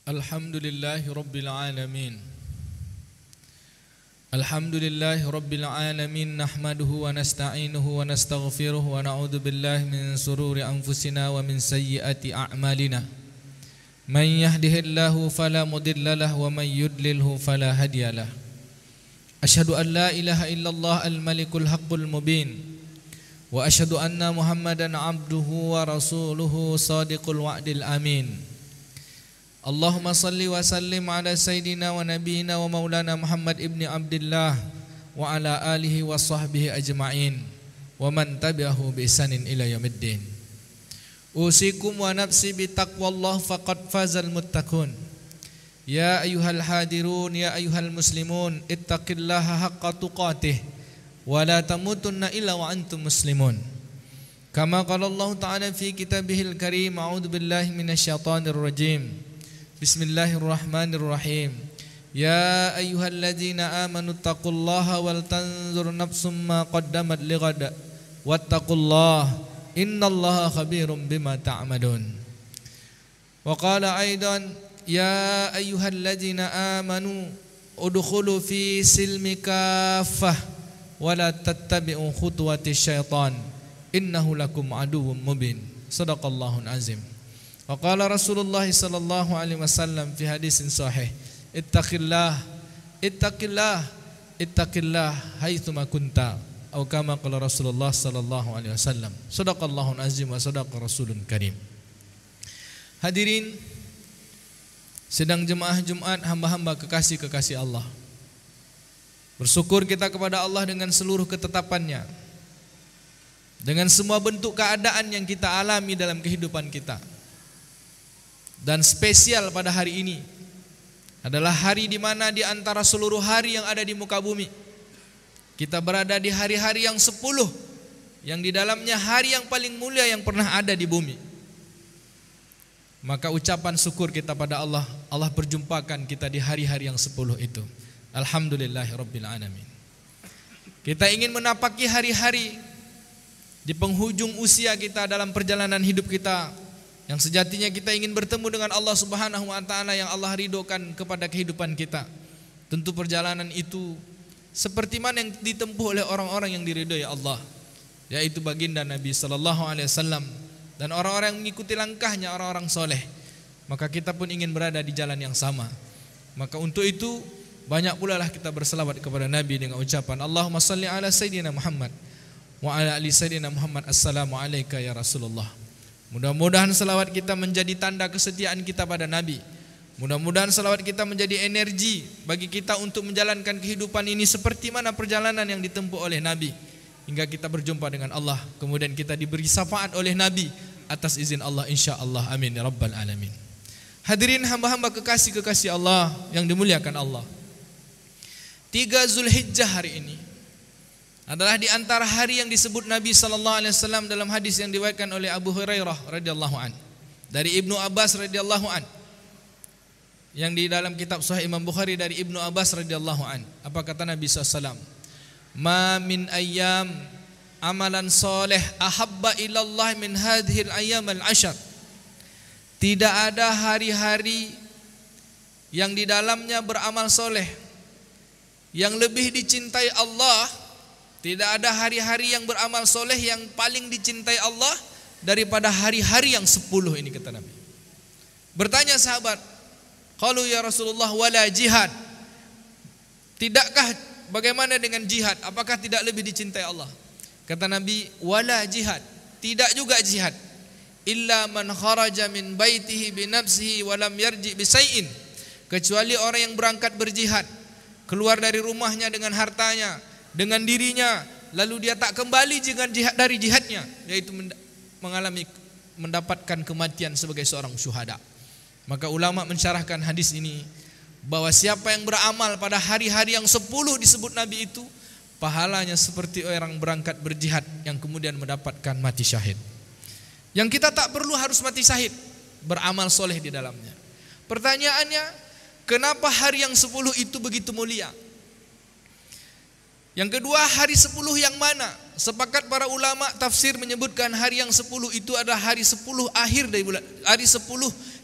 Alhamdulillahi Rabbil Alamin. Alhamdulillahi Rabbil Alamin. Nahmaduhu wa nasta'inuhu wa nastaghfiruh wa na'udhu billahi min sururi anfusina wa min sayyiati a'malina. Man yahdihillahu fala mudhillalah wa man yudlilhu fala hadiyalah. Ashhadu an la ilaha illallah al-malikul haqqul mubin. Wa ashhadu anna Muhammadan abduhu wa rasuluhu sadiqul wa'dil amin. Allahumma salli wa sallim ala sayyidina wa nabiyina wa maulana Muhammad ibni Abdillah wa ala alihi wa sahbihi ajma'in wa man tabi'ahu bi ihsanin ila yaumiddin. Usikum wa nafsi bi taqwallah faqad fazal muttaqun. Ya ayyuhal hadirun ya ayyuhal muslimun ittaqillaha haqqa tuqatih wa la tamutunna illa wa antum muslimun. Kama qala Allah ta'ala fi kitabihil karim, a'udzu billahi minasyaitonir rajim. Bismillahirrahmanirrahim. Ya ayyuhalladzina amanu taqullaha wal tanzur nafsum ma qaddamat lighad wattaqullaha innallaha khabirum bima ta'malun. Wa qala aidan ya ayyuhalladzina amanu udkhulu fi silmi kaffah wa la tattabi'u khutuwatis syaitan innahu lakum aduwwum mubin. Shadaqallahul azim. Wa qala Rasulullah sallallahu alaihi wasallam fi hadisin sahih, ittaqillah ittaqillah ittaqillah haitsuma kunta, atau kama qala Rasulullah sallallahu alaihi wasallam. Shadaqallahul azim wa shadaqa rasulun karim. Hadirin sedang jemaah Jumat, hamba-hamba kekasih-kekasih Allah. Bersyukur kita kepada Allah dengan seluruh ketetapannya, dengan semua bentuk keadaan yang kita alami dalam kehidupan kita. Dan spesial pada hari ini adalah hari di mana di antara seluruh hari yang ada di muka bumi, kita berada di hari-hari yang 10, yang di dalamnya hari yang paling mulia yang pernah ada di bumi. Maka ucapan syukur kita pada Allah, Allah perjumpakan kita di hari-hari yang 10 itu. Alhamdulillahirabbil alamin. Kita ingin menapaki hari-hari di penghujung usia kita dalam perjalanan hidup kita, yang sejatinya kita ingin bertemu dengan Allah Subhanahu wa taala yang Allah ridhokan kepada kehidupan kita. Tentu perjalanan itu seperti mana yang ditempuh oleh orang-orang yang diridhoi Allah, yaitu baginda Nabi sallallahu alaihi wasallam dan orang-orang yang mengikuti langkahnya, orang-orang soleh. Maka kita pun ingin berada di jalan yang sama. Maka untuk itu banyak pula lah kita berselawat kepada Nabi dengan ucapan Allahumma salli ala sayyidina Muhammad wa ala ali sayyidina Muhammad. Assalamu alayka ya Rasulullah. Mudah-mudahan selawat kita menjadi tanda kesetiaan kita pada Nabi. Mudah-mudahan selawat kita menjadi energi bagi kita untuk menjalankan kehidupan ini seperti mana perjalanan yang ditempuh oleh Nabi, hingga kita berjumpa dengan Allah, kemudian kita diberi syafaat oleh Nabi atas izin Allah, insyaAllah. Amin ya rabbal alamin. Hadirin hamba-hamba kekasih-kekasih Allah yang dimuliakan Allah, 3 Zulhijjah hari ini adalah di antara hari yang disebut Nabi sallallahu alaihi wasallam dalam hadis yang diriwayatkan oleh Abu Hurairah radhiyallahu an, dari Ibnu Abbas radhiyallahu an, yang di dalam kitab Sahih Imam Bukhari dari Ibnu Abbas radhiyallahu an. Apa kata Nabi sallallahu alaihi wasallam? Ma min ayyam amalan soleh ahabba ilallah min hadhil ayyam al-ashar. Tidak ada hari-hari yang di dalamnya beramal soleh yang lebih dicintai Allah. Tidak ada hari-hari yang beramal soleh yang paling dicintai Allah daripada hari-hari yang 10 ini, kata Nabi. Bertanya sahabat, qalu ya Rasulullah wala jihad. Tidakkah bagaimana dengan jihad? Apakah tidak lebih dicintai Allah? Kata Nabi, wala jihad. Tidak juga jihad. Illa man kharaja min baitihi bi nafsihi wa lam yarji bi syai'in. Kecuali orang yang berangkat berjihad, keluar dari rumahnya dengan hartanya, dengan dirinya, lalu dia tak kembali dengan jihad dari jihadnya, yaitu mendapatkan kematian sebagai seorang syuhada. Maka ulama mensyarahkan hadis ini bahwa siapa yang beramal pada hari-hari yang 10 disebut Nabi itu, pahalanya seperti orang berangkat berjihad yang kemudian mendapatkan mati syahid. Yang kita tak perlu harus mati syahid, beramal soleh di dalamnya. Pertanyaannya, kenapa hari yang 10 itu begitu mulia? Yang kedua, hari 10 yang mana? Sepakat para ulama tafsir menyebutkan hari yang 10 itu adalah hari 10 akhir dari bulan, hari 10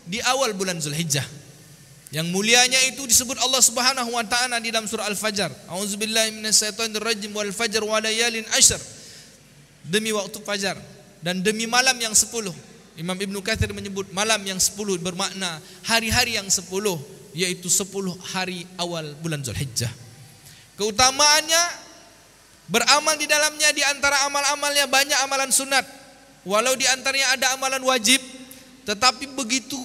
di awal bulan Zulhijjah. Yang mulianya itu disebut Allah Subhanahu wa taala di dalam surah Al-Fajr. A'udzubillahi minasyaitonirrajim wal fajr wa layalin ashr. Demi waktu fajar dan demi malam yang 10. Imam Ibnu Katsir menyebut malam yang 10 bermakna hari-hari yang 10, yaitu 10 hari awal bulan Zulhijjah. Keutamaannya beramal di dalamnya, di antara amal-amalnya banyak amalan sunat. Walau di antaranya ada amalan wajib, tetapi begitu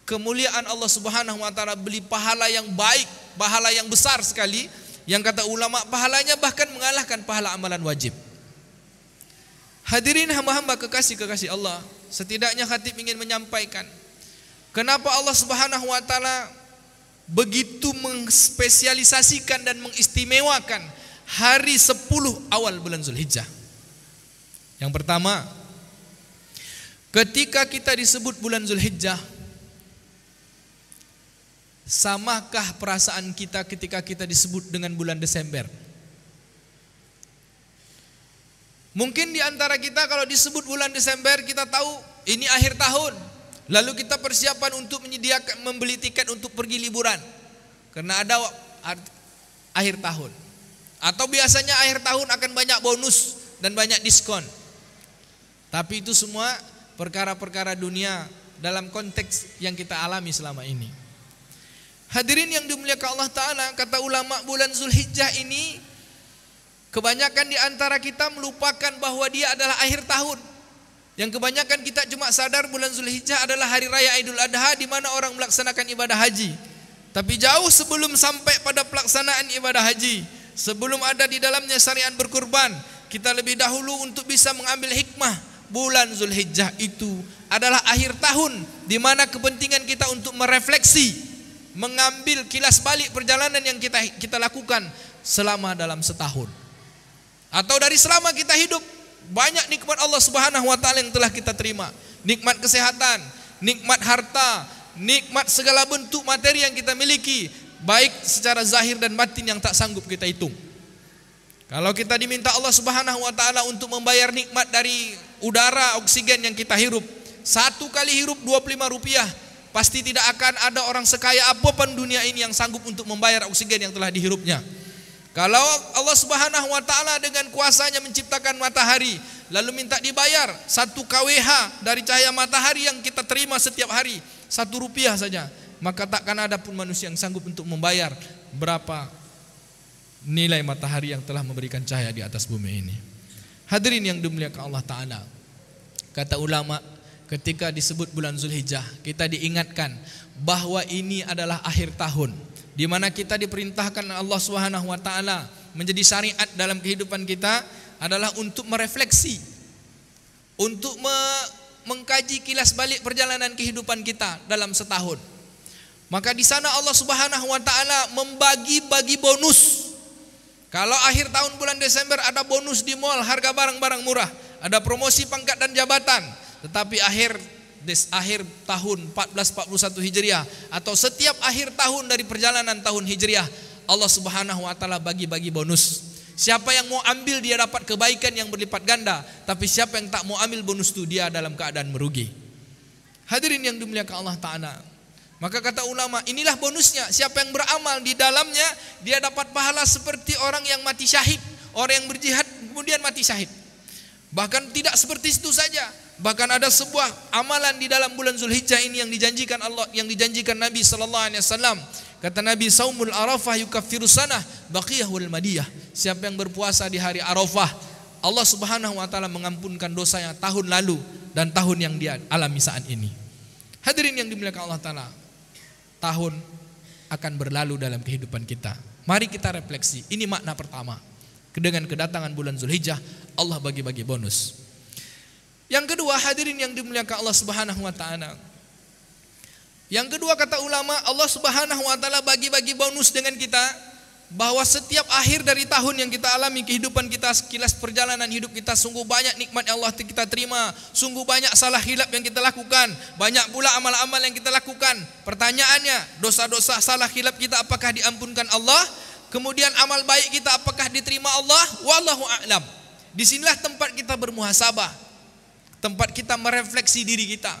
kemuliaan Allah Subhanahu wa taala, beli pahala yang baik, pahala yang besar sekali, yang kata ulama pahalanya bahkan mengalahkan pahala amalan wajib. Hadirin hamba-hamba kekasih-kekasih Allah, setidaknya khatib ingin menyampaikan kenapa Allah Subhanahu wa taala begitu mengspesialisasikan dan mengistimewakan hari 10 awal bulan Zulhijjah. Yang pertama, ketika kita disebut bulan Zulhijjah, samakah perasaan kita ketika kita disebut dengan bulan Desember? Mungkin di antara kita kalau disebut bulan Desember kita tahu ini akhir tahun, lalu kita persiapan untuk menyediakan membeli tiket untuk pergi liburan karena ada akhir tahun. Atau biasanya akhir tahun akan banyak bonus dan banyak diskon. Tapi itu semua perkara-perkara dunia dalam konteks yang kita alami selama ini. Hadirin yang dimuliakan Allah Ta'ala, kata ulama bulan Zulhijjah ini kebanyakan di antara kita melupakan bahwa dia adalah akhir tahun. Yang kebanyakan kita cuma sadar bulan Zulhijjah adalah hari raya Idul Adha di mana orang melaksanakan ibadah haji. Tapi jauh sebelum sampai pada pelaksanaan ibadah haji, sebelum ada di dalamnya syariat berkurban, kita lebih dahulu untuk bisa mengambil hikmah. Bulan Zulhijjah itu adalah akhir tahun di mana kepentingan kita untuk merefleksi, mengambil kilas balik perjalanan yang kita lakukan selama dalam setahun. Atau dari selama kita hidup, banyak nikmat Allah Subhanahu wa taala yang telah kita terima. Nikmat kesehatan, nikmat harta, nikmat segala bentuk materi yang kita miliki, baik secara zahir dan batin yang tak sanggup kita hitung. Kalau kita diminta Allah Subhanahu wa taala untuk membayar nikmat dari udara, oksigen yang kita hirup, satu kali hirup 25 rupiah, pasti tidak akan ada orang sekaya apapun dunia ini yang sanggup untuk membayar oksigen yang telah dihirupnya. Kalau Allah Subhanahu wa taala dengan kuasanya menciptakan matahari, lalu minta dibayar 1 kWh dari cahaya matahari yang kita terima setiap hari, 1 rupiah saja, maka takkan ada pun manusia yang sanggup untuk membayar berapa nilai matahari yang telah memberikan cahaya di atas bumi ini. Hadirin yang dimuliakan Allah Ta'ala, kata ulama, ketika disebut bulan Zulhijjah, kita diingatkan bahwa ini adalah akhir tahun, di mana kita diperintahkan Allah Subhanahu wa taala menjadi syariat dalam kehidupan kita adalah untuk merefleksi, untuk mengkaji kilas balik perjalanan kehidupan kita dalam setahun. Maka di sana Allah Subhanahu wa taala membagi-bagi bonus. Kalau akhir tahun bulan Desember ada bonus di mall, harga barang-barang murah, ada promosi pangkat dan jabatan. Tetapi akhir tahun 1441 Hijriah atau setiap akhir tahun dari perjalanan tahun Hijriah, Allah Subhanahu wa taala bagi-bagi bonus. Siapa yang mau ambil dia dapat kebaikan yang berlipat ganda, tapi siapa yang tak mau ambil bonus itu dia dalam keadaan merugi. Hadirin yang dimuliakan Allah Ta'ala, maka kata ulama, inilah bonusnya. Siapa yang beramal di dalamnya, dia dapat pahala seperti orang yang mati syahid, orang yang berjihad kemudian mati syahid. Bahkan tidak seperti itu saja, bahkan ada sebuah amalan di dalam bulan Zulhijjah ini yang dijanjikan Allah, yang dijanjikan Nabi sallallahu alaihi wasallam. Kata Nabi, saumul arafah yukaffiru sanah baqiyah wal madiyah. Siapa yang berpuasa di hari Arafah, Allah Subhanahu wa taala mengampunkan dosanya tahun lalu dan tahun yang dia alami saat ini. Hadirin yang dimuliakan Allah Ta'ala, tahun akan berlalu dalam kehidupan kita. Mari kita refleksi. Ini makna pertama. Dengan kedatangan bulan Zulhijjah, Allah bagi-bagi bonus. Yang kedua, hadirin yang dimuliakan Allah Subhanahu wa taala. Yang kedua, kata ulama, Allah Subhanahu wa taala bagi-bagi bonus dengan kita, bahwa setiap akhir dari tahun yang kita alami kehidupan kita, sekilas perjalanan hidup kita, sungguh banyak nikmat yang Allah kita terima, sungguh banyak salah hilap yang kita lakukan, banyak pula amal-amal yang kita lakukan. Pertanyaannya, dosa-dosa salah hilap kita apakah diampunkan Allah? Kemudian amal baik kita apakah diterima Allah? Wallahu a'lam. Disinilah tempat kita bermuhasabah, tempat kita merefleksi diri kita.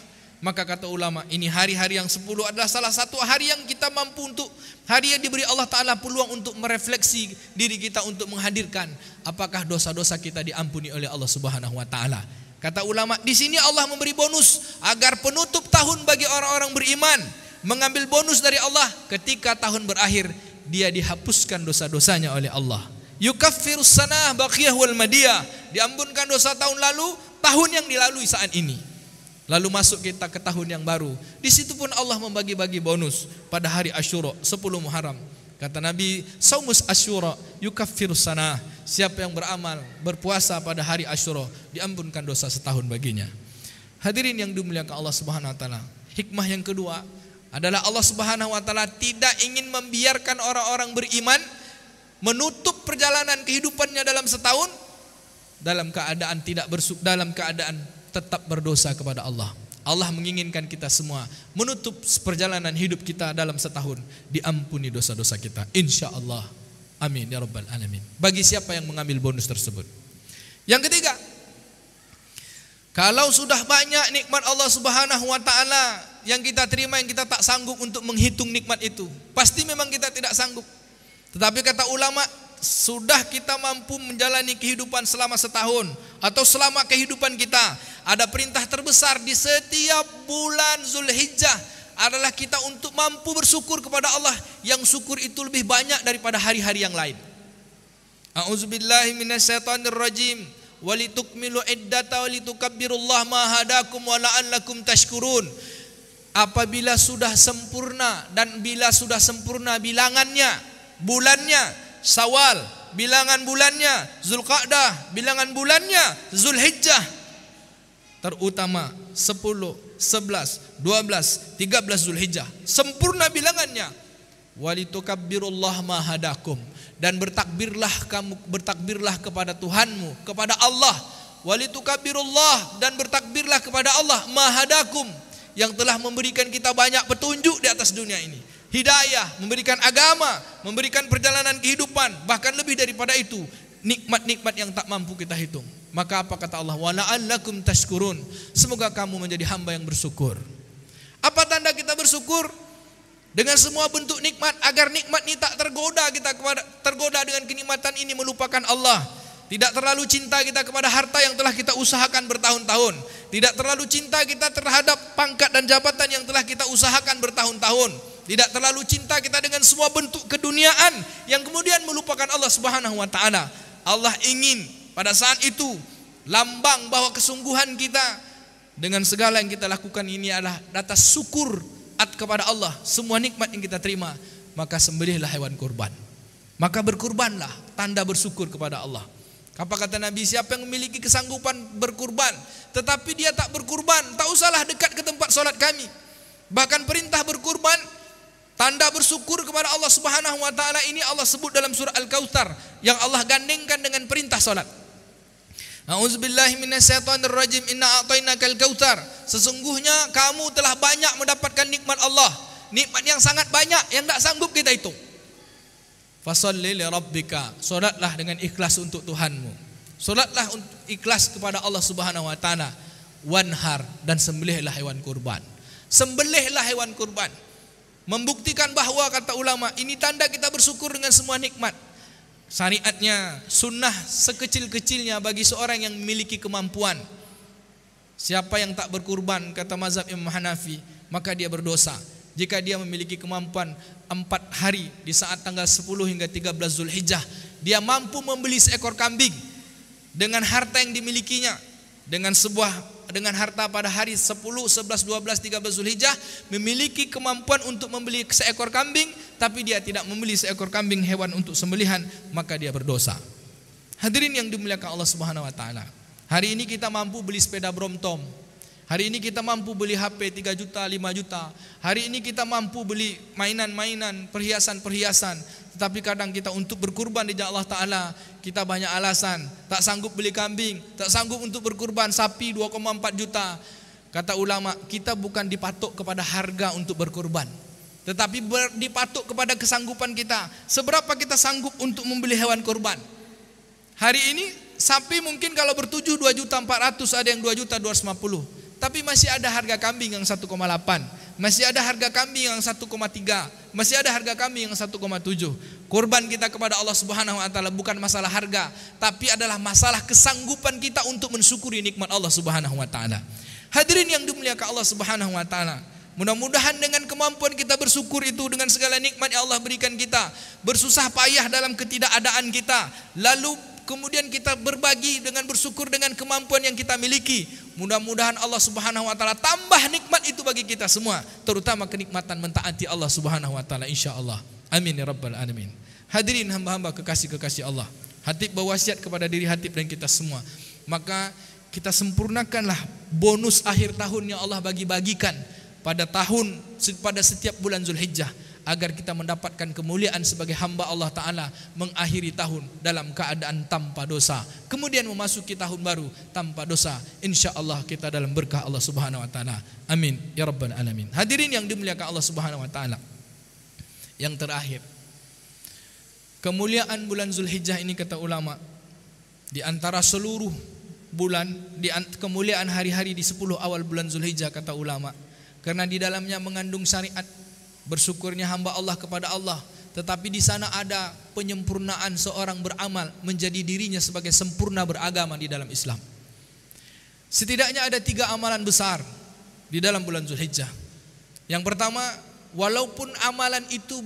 Maka kata ulama, ini hari-hari yang 10 adalah salah satu hari yang kita mampu untuk, hari yang diberi Allah Ta'ala peluang untuk merefleksi diri kita, untuk menghadirkan apakah dosa-dosa kita diampuni oleh Allah Subhanahu wa Ta'ala. Kata ulama, di sini Allah memberi bonus agar penutup tahun bagi orang-orang beriman mengambil bonus dari Allah. Ketika tahun berakhir, dia dihapuskan dosa-dosanya oleh Allah. Yukaffirus sanah baqiyah wal madiyah, diampunkan dosa tahun lalu, tahun yang dilalui saat ini. Lalu masuk kita ke tahun yang baru. Di situ pun Allah membagi-bagi bonus pada hari Asyura 10 Muharram. Kata Nabi, saumus Asyura yukaffirus sanah. Siapa yang beramal, berpuasa pada hari Asyura, diampunkan dosa setahun baginya. Hadirin yang dimuliakan Allah Subhanahu wa taala. Hikmah yang kedua adalah Allah Subhanahu wa taala tidak ingin membiarkan orang-orang beriman menutup perjalanan kehidupannya dalam setahun dalam keadaan dalam keadaan tetap berdosa kepada Allah. Allah menginginkan kita semua menutup perjalanan hidup kita dalam setahun diampuni dosa-dosa kita, insya Allah. Amin ya rabbal alamin. Bagi siapa yang mengambil bonus tersebut. Yang ketiga, kalau sudah banyak nikmat Allah Subhanahu wa taala yang kita terima, yang kita tak sanggup untuk menghitung nikmat itu, pasti memang kita tidak sanggup. Tetapi kata ulama, sudah kita mampu menjalani kehidupan selama setahun atau selama kehidupan kita, ada perintah terbesar di setiap bulan Zulhijjah adalah kita untuk mampu bersyukur kepada Allah, yang syukur itu lebih banyak daripada hari-hari yang lain. A'udzubillahi minasyaitonirrajim. Walitukmilu iddata walitukabbirullaha ma hadakum wa la'allakum tashkurun. Apabila sudah sempurna, dan bila sudah sempurna bilangannya, bulannya Syawal, bilangan bulannya Zulqa'dah, bilangan bulannya Zulhijjah, terutama 10, 11, 12, 13 Zulhijjah, sempurna bilangannya. Walitukabbirullaha ma hadakum, dan bertakbirlah kepada Tuhanmu, kepada Allah. Walitukabbirullaha, dan bertakbirlah kepada Allah, ma hadakum, yang telah memberikan kita banyak petunjuk di atas dunia ini. Hidayah, memberikan agama, memberikan perjalanan kehidupan, bahkan lebih daripada itu, nikmat-nikmat yang tak mampu kita hitung. Maka apa kata Allah? Wa la'allakum tashkurun. Semoga kamu menjadi hamba yang bersyukur. Apa tanda kita bersyukur? Dengan semua bentuk nikmat, agar nikmat ini tak tergoda dengan kenikmatan ini melupakan Allah. Tidak terlalu cinta kita kepada harta yang telah kita usahakan bertahun-tahun. Tidak terlalu cinta kita terhadap pangkat dan jabatan yang telah kita usahakan bertahun-tahun. Tidak terlalu cinta kita dengan semua bentuk keduniaan yang kemudian melupakan Allah Subhanahu wa taala. Allah ingin pada saat itu lambang bahwa kesungguhan kita dengan segala yang kita lakukan ini adalah atas syukur kepada Allah, semua nikmat yang kita terima. Maka sembelihlah hewan kurban. Maka berkurbanlah, tanda bersyukur kepada Allah. Apa kata Nabi? Siapa yang memiliki kesanggupan berkurban tetapi dia tak berkurban, tak usahlah dekat ke tempat solat kami. Bahkan perintah berkurban, tanda bersyukur kepada Allah Subhanahu wa taala ini Allah sebut dalam surah Al-Kautsar, yang Allah gandengkan dengan perintah salat. A'udzubillahi minasyaitonirrajim. Inna a'tainakal kautsar. Sesungguhnya kamu telah banyak mendapatkan nikmat Allah, nikmat yang sangat banyak yang tak sanggup kita hitung. Fasholli li rabbika. Salatlah dengan ikhlas untuk Tuhanmu. Salatlah ikhlas kepada Allah Subhanahu wa taala. Wanhar, dan sembelihlah hewan kurban. Sembelihlah hewan kurban. Membuktikan bahwa kata ulama, ini tanda kita bersyukur dengan semua nikmat. Syariatnya, sunnah sekecil-kecilnya bagi seorang yang memiliki kemampuan. Siapa yang tak berkurban, kata mazhab Imam Hanafi, maka dia berdosa. Jika dia memiliki kemampuan 4 hari di saat tanggal 10 hingga 13 Zulhijjah, dia mampu membeli seekor kambing dengan harta yang dimilikinya, dengan harta pada hari 10, 11, 12, 13 Zulhijjah, memiliki kemampuan untuk membeli seekor kambing, tapi dia tidak membeli seekor kambing hewan untuk sembelihan, maka dia berdosa. Hadirin yang dimuliakan Allah Subhanahu wa taala. Hari ini kita mampu beli sepeda Brompton. Hari ini kita mampu beli HP 3 juta, 5 juta. Hari ini kita mampu beli mainan-mainan, perhiasan-perhiasan. Tetapi kadang kita untuk berkurban di jalan Allah Ta'ala, kita banyak alasan. Tak sanggup beli kambing, tak sanggup untuk berkurban sapi 2,4 juta. Kata ulama, kita bukan dipatok kepada harga untuk berkurban, tetapi dipatok kepada kesanggupan kita. Seberapa kita sanggup untuk membeli hewan kurban. Hari ini sapi mungkin kalau bertujuh 2 juta 400, ada yang 2 juta 250. tapi masih ada harga kambing yang 1,8, masih ada harga kambing yang 1,3, masih ada harga kambing yang 1,7. Kurban kita kepada Allah Subhanahu wa taala bukan masalah harga, tapi adalah masalah kesanggupan kita untuk mensyukuri nikmat Allah Subhanahu wa taala. Hadirin yang dimuliakan Allah Subhanahu wa taala, mudah-mudahan dengan kemampuan kita bersyukur itu dengan segala nikmat yang Allah berikan kita, bersusah payah dalam ketidakadaan kita, lalu kemudian kita berbagi dengan bersyukur dengan kemampuan yang kita miliki. Mudah-mudahan Allah Subhanahu wa taala tambah nikmat itu bagi kita semua, terutama kenikmatan mentaati Allah Subhanahu wa taala insyaallah. Amin ya rabbal alamin. Hadirin hamba-hamba kekasih-kekasih Allah, Hatib berwasiat kepada diri Hatib dan kita semua, maka kita sempurnakanlah bonus akhir tahun yang Allah bagi-bagikan pada setiap bulan Zulhijjah, agar kita mendapatkan kemuliaan sebagai hamba Allah Ta'ala, mengakhiri tahun dalam keadaan tanpa dosa, kemudian memasuki tahun baru tanpa dosa. Insya Allah kita dalam berkah Allah Subhanahu Wa Ta'ala. Amin ya rabbal alamin. Hadirin yang dimuliakan Allah Subhanahu Wa Ta'ala, yang terakhir, kemuliaan bulan Zulhijjah ini kata ulama, di antara seluruh bulan, kemuliaan hari-hari di 10 awal bulan Zulhijjah kata ulama, karena di dalamnya mengandung syariat bersyukurnya hamba Allah kepada Allah, tetapi di sana ada penyempurnaan seorang beramal menjadi dirinya sebagai sempurna beragama di dalam Islam. Setidaknya ada 3 amalan besar di dalam bulan Zulhijjah. Yang pertama, walaupun amalan itu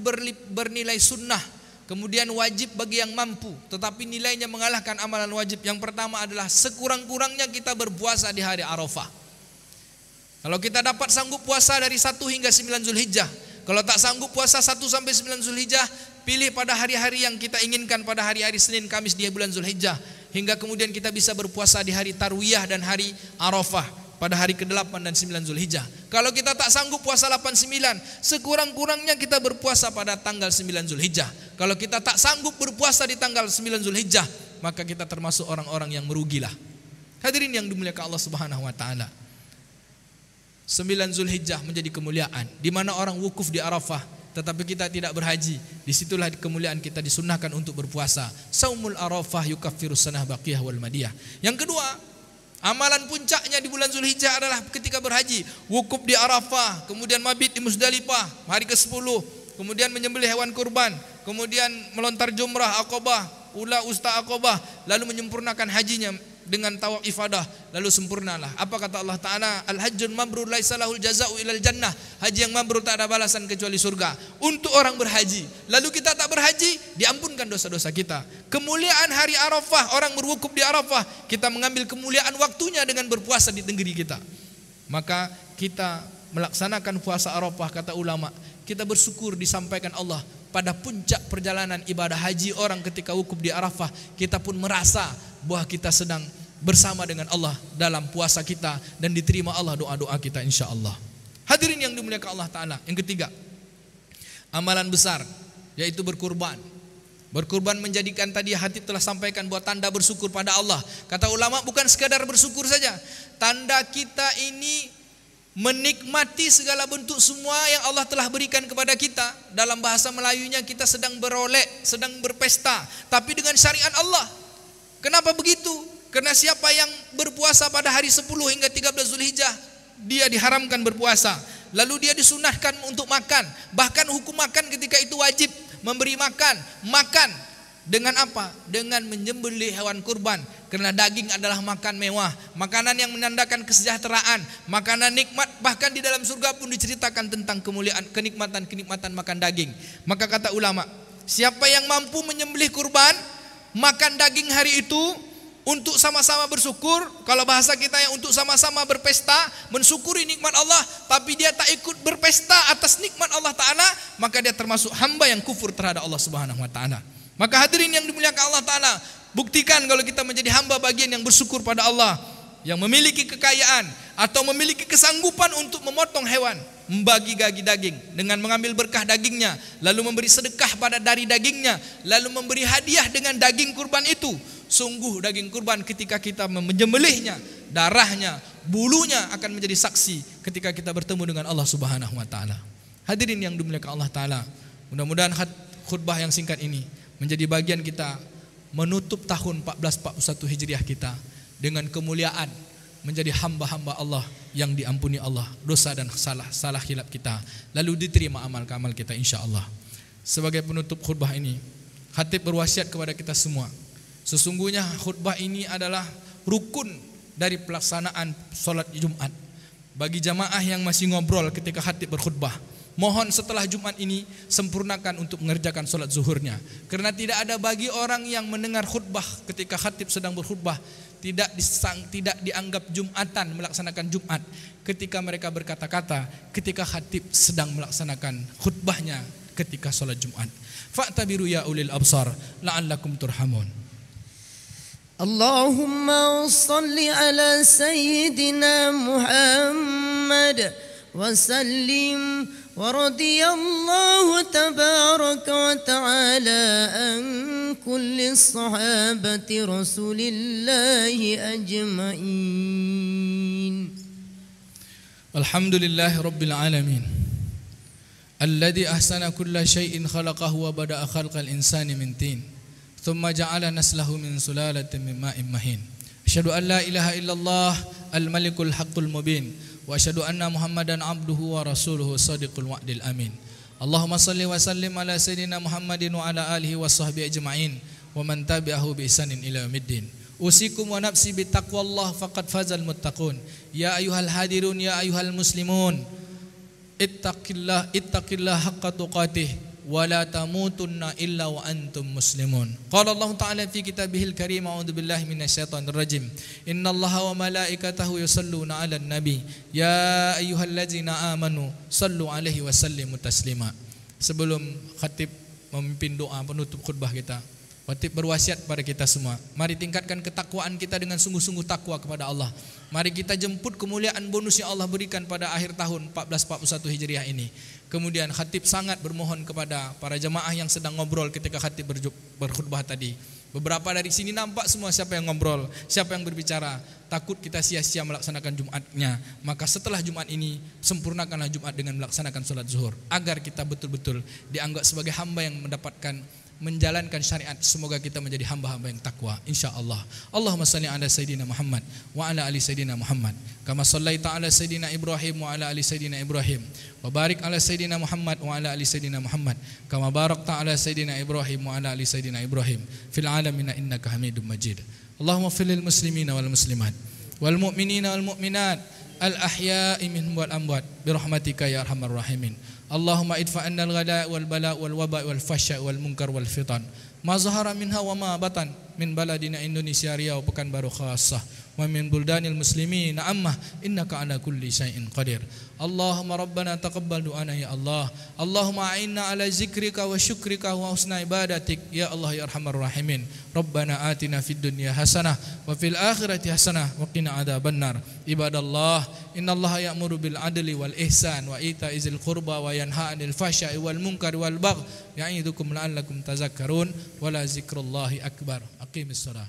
bernilai sunnah, kemudian wajib bagi yang mampu, tetapi nilainya mengalahkan amalan wajib. Yang pertama adalah sekurang-kurangnya kita berpuasa di hari Arafah. Kalau kita dapat sanggup puasa dari 1 hingga 9 Zulhijjah, kalau tak sanggup puasa 1 sampai 9 Zulhijjah, pilih pada hari-hari yang kita inginkan, pada hari-hari Senin, Kamis di bulan Zulhijjah, hingga kemudian kita bisa berpuasa di hari Tarwiyah dan hari Arafah pada hari ke-8 dan 9 Zulhijjah. Kalau kita tak sanggup puasa 8-9, sekurang-kurangnya kita berpuasa pada tanggal 9 Zulhijjah. Kalau kita tak sanggup berpuasa di tanggal 9 Zulhijjah, maka kita termasuk orang-orang yang merugilah. Hadirin yang dimuliakan Allah Subhanahu wa taala, 9 Zulhijjah menjadi kemuliaan, di mana orang wukuf di Arafah, tetapi kita tidak berhaji. Disitulah kemuliaan kita disunnahkan untuk berpuasa. Saumul Arafah yukaffirus sanah baqiyah wal madiyah. Yang kedua, amalan puncaknya di bulan Zulhijjah adalah ketika berhaji, wukuf di Arafah, kemudian mabit di Musdalifah hari ke-10, kemudian menyembelih hewan kurban, kemudian melontar jumrah Aqabah, ula usta Aqabah, lalu menyempurnakan hajinya dengan tawaf ifadah, lalu sempurnalah. Apa kata Allah Ta'ala? Al-hajjun mabrur laisa lahul jaza'u ilal jannah. Haji yang mabrur tak ada balasan kecuali surga. Untuk orang berhaji, lalu kita tak berhaji, diampunkan dosa-dosa kita. Kemuliaan hari Arafah, orang berwukuf di Arafah, kita mengambil kemuliaan waktunya dengan berpuasa di negeri kita. Maka kita melaksanakan puasa Arafah, kata ulama, kita bersyukur disampaikan Allah pada puncak perjalanan ibadah haji orang ketika wukuf di Arafah. Kita pun merasa bahwa kita sedang bersama dengan Allah dalam puasa kita, dan diterima Allah doa-doa kita insyaallah. Hadirin yang dimuliakan Allah Ta'ala, yang ketiga, amalan besar, yaitu berkurban. Berkurban menjadikan, tadi Hatib telah sampaikan, bahwa tanda bersyukur pada Allah. Kata ulama, bukan sekadar bersyukur saja, tanda kita ini menikmati segala bentuk semua yang Allah telah berikan kepada kita. Dalam bahasa Melayunya kita sedang berolek, sedang berpesta, tapi dengan syariat Allah. Kenapa begitu? Karena siapa yang berpuasa pada hari 10 hingga 13 Zulhijjah, dia diharamkan berpuasa. Lalu dia disunahkan untuk makan. Bahkan hukum makan ketika itu wajib, memberi makan. Makan dengan apa? Dengan menyembelih hewan kurban. Karena daging adalah makan mewah, makanan yang menandakan kesejahteraan, makanan nikmat. Bahkan di dalam surga pun diceritakan tentang kemuliaan, kenikmatan makan daging. Maka kata ulama, siapa yang mampu menyembelih kurban, makan daging hari itu untuk sama-sama bersyukur, kalau bahasa kita yang untuk sama-sama berpesta, mensyukuri nikmat Allah, tapi dia tak ikut berpesta atas nikmat Allah Ta'ala, maka dia termasuk hamba yang kufur terhadap Allah Subhanahu wa Ta'ala. Maka hadirin yang dimuliakan Allah Ta'ala, buktikan kalau kita menjadi hamba bagian yang bersyukur pada Allah, yang memiliki kekayaan atau memiliki kesanggupan untuk memotong hewan, membagi daging dengan mengambil berkah dagingnya, lalu memberi sedekah dari dagingnya, lalu memberi hadiah dengan daging kurban itu. Sungguh daging kurban ketika kita menyembelihnya, darahnya, bulunya akan menjadi saksi ketika kita bertemu dengan Allah Subhanahu wa Ta'ala. Hadirin yang dimuliakan Allah Ta'ala, mudah-mudahan khutbah yang singkat ini menjadi bagian kita menutup tahun 1441 Hijriah kita dengan kemuliaan, menjadi hamba-hamba Allah yang diampuni Allah dosa dan salah khilaf kita, lalu diterima amal-amal kita insya-Allah. Sebagai penutup khutbah ini, khatib berwasiat kepada kita semua, sesungguhnya khutbah ini adalah rukun dari pelaksanaan solat Jumat. Bagi jamaah yang masih ngobrol ketika khatib berkhutbah, mohon setelah Jumat ini sempurnakan untuk mengerjakan solat zuhurnya. Karena tidak ada bagi orang yang mendengar khutbah ketika khatib sedang berkhutbah tidak dianggap Jumatan, melaksanakan Jumat ketika mereka berkata-kata ketika khatib sedang melaksanakan khutbahnya ketika solat Jumat. Fa'tabiru ya ulil absar la'allakum turhamun. Allahumma salli ala sayyidina Muhammad wa sallim wa radiyallahu tabaraka wa ta'ala an kulli sahabati rasulillahi ajma'in. Alhamdulillahi rabbil alamin alladhi ahsana kulla shay'in khalaqahu wa bada'a khalqal insani min tin thumma ja'ala naslahu min sulalatin min ma'in mahin. Asyhadu an la ilaha illallah al-malikul haqqul mubin wa asyhadu anna Muhammadan abduhu wa rasuluhu sadiqul wa'dil amin. Allahumma salli wa sallim ala sayyidina Muhammadin wa ala alihi wa sahbihi ajma'in wa man tabi'ahu bi ihsanin ila yaumiddin. Usikum wa nafsi bi taqwallah faqad fazal muttaqun. Ya ayyuhal hadirun ya ayyuhal muslimun ittaqillah haqqa tuqatih wa la tamutunna illa wa antum muslimun. Qala Allah Ta'ala fi kitabihil karim, a'udzu billahi minasyaitonir rajim. Innallaha wa malaikatahu yusalluna 'alan nabi ya ayyuhallazina amanu sallu 'alaihi wa sallimu taslima. Sebelum khatib memimpin doa penutup khutbah kita, khatib berwasiat pada kita semua, mari tingkatkan ketakwaan kita dengan sungguh-sungguh takwa kepada Allah. Mari kita jemput kemuliaan bonus yang Allah berikan pada akhir tahun 1441 Hijriah ini. Kemudian khatib sangat bermohon kepada para jemaah yang sedang ngobrol ketika khatib berkhutbah tadi. Beberapa dari sini nampak semua siapa yang ngobrol, siapa yang berbicara. Takut kita sia-sia melaksanakan Jumatnya. Maka setelah Jumat ini sempurnakanlah Jumat dengan melaksanakan sholat zuhur, agar kita betul-betul dianggap sebagai hamba yang mendapatkan menjalankan syariat. Semoga kita menjadi hamba-hamba yang takwa insyaallah. Allahumma salli ala sayyidina Muhammad wa ala ali sayyidina Muhammad kama sallaita ala sayyidina Ibrahim wa ala ali sayyidina Ibrahim wa barik ala sayyidina Muhammad wa ala ali sayyidina Muhammad kama barakta ala sayyidina Ibrahim wa ala ali sayyidina Ibrahim fil alamin innaka Hamidum Majid. Allahumma fil lil muslimina wal muslimat wal mu'minina wal mu'minat al ahya'i minhum wal amwat bi rahmatika ya arhamar rahimin. Allahumma idfa' anna al-ghala' wal bala' wal waba' wal fahsya' wal munkar wal fitan ma zahara minha wa ma batan min baladina Indonesia Riau Pekanbaru khassah wa min buldanil muslimin ammah innaka ala kulli syai'in qadir. Allahumma rabbana taqabbal du'ana ya Allah. Allahumma a'inna ala zikrika wa syukrika wa husna ibadatik ya Allah ya arhamar rahimin. Rabbana atina fid dunya hasanah wa fil akhirati hasanah wa qina adzabannar. Ibadallah innallaha ya'muru bil adli wal ihsan wa ita'izil qurba wa yanha 'anil fahsya'i wal munkari wal baghi ya'idukum la'allakum tazakkarun wa la zikrullahi akbar. Aqimis shalah.